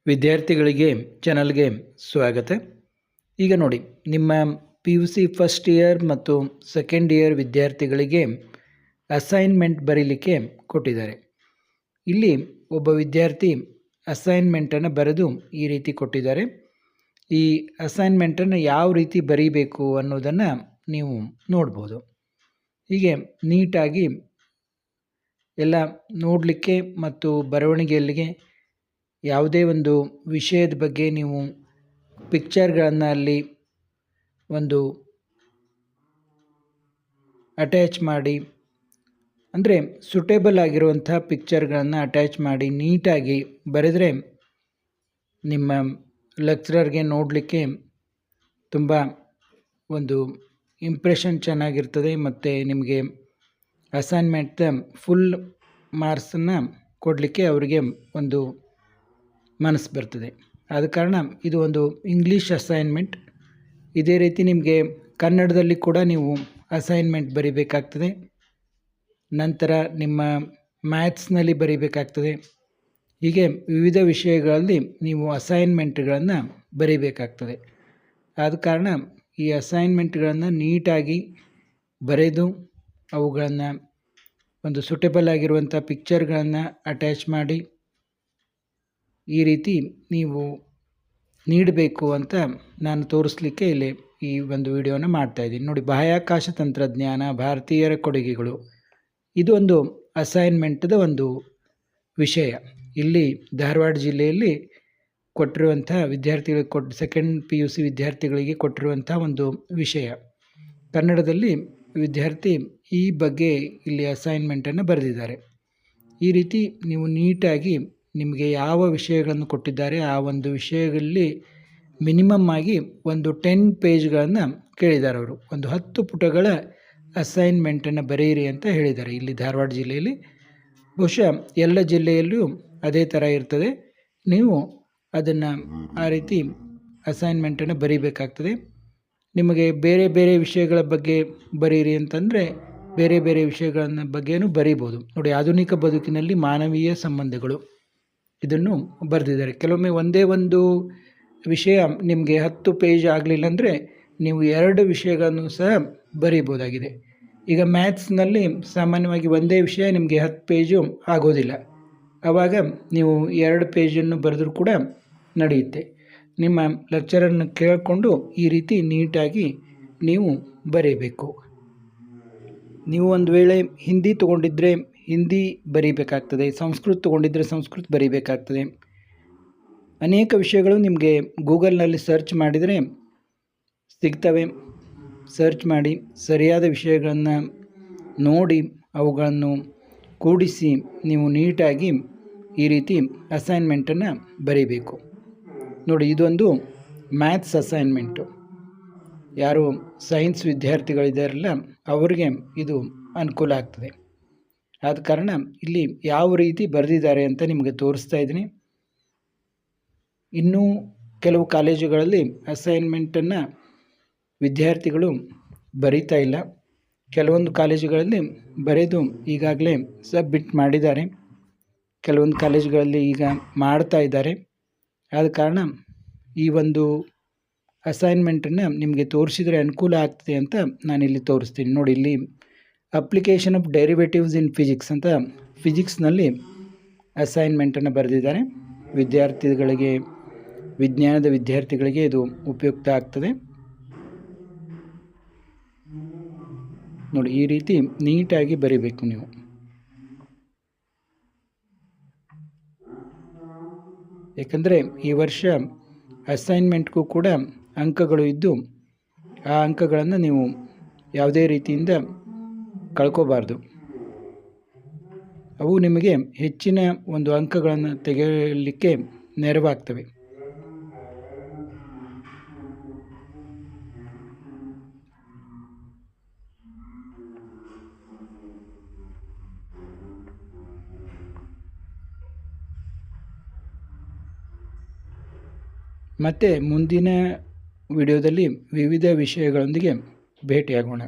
ವಿದ್ಯಾರ್ಥಿಗಳಿಗೆ ಚಾನಲ್ಗೆ ಸ್ವಾಗತ. ಈಗ ನೋಡಿ, ನಿಮ್ಮ PUC ಫಸ್ಟ್ ಇಯರ್ ಮತ್ತು ಸೆಕೆಂಡ್ ಇಯರ್ ವಿದ್ಯಾರ್ಥಿಗಳಿಗೆ ಅಸೈನ್ಮೆಂಟ್ ಬರೀಲಿಕ್ಕೆ ಕೊಟ್ಟಿದ್ದಾರೆ. ಇಲ್ಲಿ ಒಬ್ಬ ವಿದ್ಯಾರ್ಥಿ ಅಸೈನ್ಮೆಂಟನ್ನು ಬರೆದು ಈ ರೀತಿ ಕೊಟ್ಟಿದ್ದಾರೆ. ಈ ಅಸೈನ್ಮೆಂಟನ್ನು ಯಾವ ರೀತಿ ಬರೀಬೇಕು ಅನ್ನೋದನ್ನು ನೀವು ನೋಡ್ಬೋದು. ಹೀಗೆ ನೀಟಾಗಿ ಎಲ್ಲ ನೋಡಲಿಕ್ಕೆ ಮತ್ತು ಬರವಣಿಗೆಯಲ್ಲಿಗೆ ಯಾವುದೇ ಒಂದು ವಿಷಯದ ಬಗ್ಗೆ ನೀವು ಪಿಕ್ಚರ್ಗಳನ್ನು ಅಲ್ಲಿ ಒಂದು ಅಟ್ಯಾಚ್ ಮಾಡಿ, ಅಂದರೆ ಸೂಟೇಬಲ್ ಆಗಿರುವಂಥ ಪಿಕ್ಚರ್ಗಳನ್ನು ಅಟ್ಯಾಚ್ ಮಾಡಿ ನೀಟಾಗಿ ಬರೆದರೆ ನಿಮ್ಮ ಲೆಕ್ಚರರ್ಗೆ ನೋಡಲಿಕ್ಕೆ ತುಂಬ ಒಂದು ಇಂಪ್ರೆಷನ್ ಚೆನ್ನಾಗಿರ್ತದೆ ಮತ್ತು ನಿಮಗೆ ಅಸೈನ್ಮೆಂಟ್ ಫುಲ್ ಮಾರ್ಕ್ಸನ್ನು ಕೊಡಲಿಕ್ಕೆ ಅವರಿಗೆ ಒಂದು ಮನಸ್ಸು ಬರ್ತದೆ. ಆದ ಕಾರಣ ಇದು ಒಂದು ಇಂಗ್ಲೀಷ್ ಅಸೈನ್ಮೆಂಟ್. ಇದೇ ರೀತಿ ನಿಮಗೆ ಕನ್ನಡದಲ್ಲಿ ಕೂಡ ನೀವು ಅಸೈನ್ಮೆಂಟ್ ಬರೀಬೇಕಾಗ್ತದೆ. ನಂತರ ನಿಮ್ಮ ಮ್ಯಾಥ್ಸ್ನಲ್ಲಿ ಬರೀಬೇಕಾಗ್ತದೆ. ಹೀಗೆ ವಿವಿಧ ವಿಷಯಗಳಲ್ಲಿ ನೀವು ಅಸೈನ್ಮೆಂಟ್ಗಳನ್ನು ಬರೀಬೇಕಾಗ್ತದೆ. ಆದ ಕಾರಣ ಈ ಅಸೈನ್ಮೆಂಟ್ಗಳನ್ನು ನೀಟಾಗಿ ಬರೆದು ಅವುಗಳನ್ನು ಒಂದು ಸೂಟೇಬಲ್ ಆಗಿರುವಂಥ ಪಿಕ್ಚರ್ಗಳನ್ನು ಅಟ್ಯಾಚ್ ಮಾಡಿ ಈ ರೀತಿ ನೀವು ನೀಡಬೇಕು ಅಂತ ನಾನು ತೋರಿಸ್ಲಿಕ್ಕೆ ಇಲ್ಲಿ ಈ ಒಂದು ವಿಡಿಯೋನ ಮಾಡ್ತಾಯಿದ್ದೀನಿ. ನೋಡಿ, ಬಾಹ್ಯಾಕಾಶ ತಂತ್ರಜ್ಞಾನ ಭಾರತೀಯರ ಕೊಡುಗೆಗಳು, ಇದು ಒಂದು ಅಸೈನ್ಮೆಂಟ್ದ ಒಂದು ವಿಷಯ. ಇಲ್ಲಿ ಧಾರವಾಡ ಜಿಲ್ಲೆಯಲ್ಲಿ ಕೊಟ್ಟಿರುವಂಥ ವಿದ್ಯಾರ್ಥಿಗಳಿಗೆ ಸೆಕೆಂಡ್ PUC ವಿದ್ಯಾರ್ಥಿಗಳಿಗೆ ಕೊಟ್ಟಿರುವಂಥ ಒಂದು ವಿಷಯ. ಕನ್ನಡದಲ್ಲಿ ವಿದ್ಯಾರ್ಥಿ ಈ ಬಗ್ಗೆ ಇಲ್ಲಿ ಅಸೈನ್ಮೆಂಟನ್ನು ಬರೆದಿದ್ದಾರೆ. ಈ ರೀತಿ ನೀವು ನೀಟಾಗಿ ನಿಮಗೆ ಯಾವ ವಿಷಯಗಳನ್ನು ಕೊಟ್ಟಿದ್ದಾರೆ ಆ ಒಂದು ವಿಷಯಗಳಲ್ಲಿ ಮಿನಿಮಮ್ ಆಗಿ ಒಂದು 10 ಪೇಜ್ಗಳನ್ನು ಕೇಳಿದ್ದಾರೆ. ಅವರು ಒಂದು 10 ಪುಟಗಳ ಅಸೈನ್ಮೆಂಟನ್ನು ಬರೆಯಿರಿ ಅಂತ ಹೇಳಿದ್ದಾರೆ. ಇಲ್ಲಿ ಧಾರವಾಡ ಜಿಲ್ಲೆಯಲ್ಲಿ, ಬಹುಶಃ ಎಲ್ಲ ಜಿಲ್ಲೆಯಲ್ಲೂ ಅದೇ ಥರ ಇರ್ತದೆ. ನೀವು ಅದನ್ನು ಆ ರೀತಿ ಅಸೈನ್ಮೆಂಟನ್ನು ಬರೀಬೇಕಾಗ್ತದೆ. ನಿಮಗೆ ಬೇರೆ ಬೇರೆ ವಿಷಯಗಳ ಬಗ್ಗೆ ಬರೀರಿ ಅಂತಂದರೆ ಬೇರೆ ಬೇರೆ ವಿಷಯಗಳನ್ನ ಬಗ್ಗೆನೂ ಬರೀಬೋದು. ನೋಡಿ, ಆಧುನಿಕ ಬದುಕಿನಲ್ಲಿ ಮಾನವೀಯ ಸಂಬಂಧಗಳು, ಇದನ್ನು ಬರೆದಿದ್ದಾರೆ. ಕೆಲವೊಮ್ಮೆ ಒಂದೇ ಒಂದು ವಿಷಯ ನಿಮಗೆ 10 ಪೇಜ್ ಆಗಲಿಲ್ಲ ಅಂದರೆ ನೀವು 2 ವಿಷಯಗಳನ್ನು ಸಹ ಬರೀಬೋದಾಗಿದೆ. ಈಗ ಮ್ಯಾಥ್ಸ್ನಲ್ಲಿ ಸಾಮಾನ್ಯವಾಗಿ ಒಂದೇ ವಿಷಯ ನಿಮಗೆ 10 ಪೇಜು ಆಗೋದಿಲ್ಲ. ಆವಾಗ ನೀವು 2 ಪೇಜನ್ನು ಬರೆದರೂ ಕೂಡ ನಡೆಯುತ್ತೆ. ನಿಮ್ಮ ಲೆಕ್ಚರನ್ನು ಕೇಳಿಕೊಂಡು ಈ ರೀತಿ ನೀಟಾಗಿ ನೀವು ಬರೀಬೇಕು. ನೀವು ಒಂದು ವೇಳೆ ಹಿಂದಿ ತೊಗೊಂಡಿದ್ದರೆ ಹಿಂದಿ ಬರೀಬೇಕಾಗ್ತದೆ, ಸಂಸ್ಕೃತ ತೊಗೊಂಡಿದ್ದರೆ ಸಂಸ್ಕೃತ ಬರೀಬೇಕಾಗ್ತದೆ. ಅನೇಕ ವಿಷಯಗಳು ನಿಮಗೆ ಗೂಗಲ್ನಲ್ಲಿ ಸರ್ಚ್ ಮಾಡಿದರೆ ಸಿಗ್ತವೆ. ಸರ್ಚ್ ಮಾಡಿ ಸರಿಯಾದ ವಿಷಯಗಳನ್ನು ನೋಡಿ ಅವುಗಳನ್ನು ಕೂಡಿಸಿ ನೀವು ನೀಟಾಗಿ ಈ ರೀತಿ ಅಸೈನ್ಮೆಂಟನ್ನು ಬರೀಬೇಕು. ನೋಡಿ, ಇದೊಂದು ಮ್ಯಾಥ್ಸ್ ಅಸೈನ್ಮೆಂಟು. ಯಾರು ಸೈನ್ಸ್ ವಿದ್ಯಾರ್ಥಿಗಳಿದ್ದಾರಲ್ಲ ಅವರಿಗೆ ಇದು ಅನುಕೂಲ ಆಗ್ತದೆ. ಆದ ಕಾರಣ ಇಲ್ಲಿ ಯಾವ ರೀತಿ ಬರೆದಿದ್ದಾರೆ ಅಂತ ನಿಮಗೆ ತೋರಿಸ್ತಾ ಇದ್ದೀನಿ. ಇನ್ನೂ ಕೆಲವು ಕಾಲೇಜುಗಳಲ್ಲಿ ಅಸೈನ್ಮೆಂಟನ್ನು ವಿದ್ಯಾರ್ಥಿಗಳು ಬರೀತಾ ಇಲ್ಲ. ಕೆಲವೊಂದು ಕಾಲೇಜುಗಳಲ್ಲಿ ಬರೆದು ಈಗಾಗಲೇ ಸಬ್ಮಿಟ್ ಮಾಡಿದ್ದಾರೆ. ಕೆಲವೊಂದು ಕಾಲೇಜುಗಳಲ್ಲಿ ಈಗ ಮಾಡ್ತಾ ಇದ್ದಾರೆ. ಆದ ಕಾರಣ ಈ ಒಂದು ಅಸೈನ್ಮೆಂಟನ್ನು ನಿಮಗೆ ತೋರಿಸಿದರೆ ಅನುಕೂಲ ಆಗ್ತದೆ ಅಂತ ನಾನಿಲ್ಲಿ ತೋರಿಸ್ತೀನಿ. ನೋಡಿ, ಇಲ್ಲಿ application of derivatives in physics ಅಂತ ಫಿಸಿಕ್ಸ್ನಲ್ಲಿ ಅಸೈನ್ಮೆಂಟನ್ನು ಬರೆದಿದ್ದಾರೆ. ವಿದ್ಯಾರ್ಥಿಗಳಿಗೆ, ವಿಜ್ಞಾನದ ವಿದ್ಯಾರ್ಥಿಗಳಿಗೆ ಇದು ಉಪಯುಕ್ತ ಆಗ್ತದೆ. ನೋಡಿ, ಈ ರೀತಿ ನೀಟಾಗಿ ಬರೀಬೇಕು ನೀವು. ಏಕೆಂದರೆ ಈ ವರ್ಷ ಅಸೈನ್ಮೆಂಟ್ಗೂ ಕೂಡ ಅಂಕಗಳು ಇದ್ದು ಆ ಅಂಕಗಳನ್ನು ನೀವು ಯಾವುದೇ ರೀತಿಯಿಂದ ಕಳ್ಕೋಬಾರ್ದು. ಅವು ನಿಮಗೆ ಹೆಚ್ಚಿನ ಒಂದು ಅಂಕಗಳನ್ನು ತೆಗೆಯಲಿಕ್ಕೆ ನೆರವಾಗ್ತವೆ. ಮತ್ತು ಮುಂದಿನ ವಿಡಿಯೋದಲ್ಲಿ ವಿವಿಧ ವಿಷಯಗಳೊಂದಿಗೆ ಭೇಟಿಯಾಗೋಣ.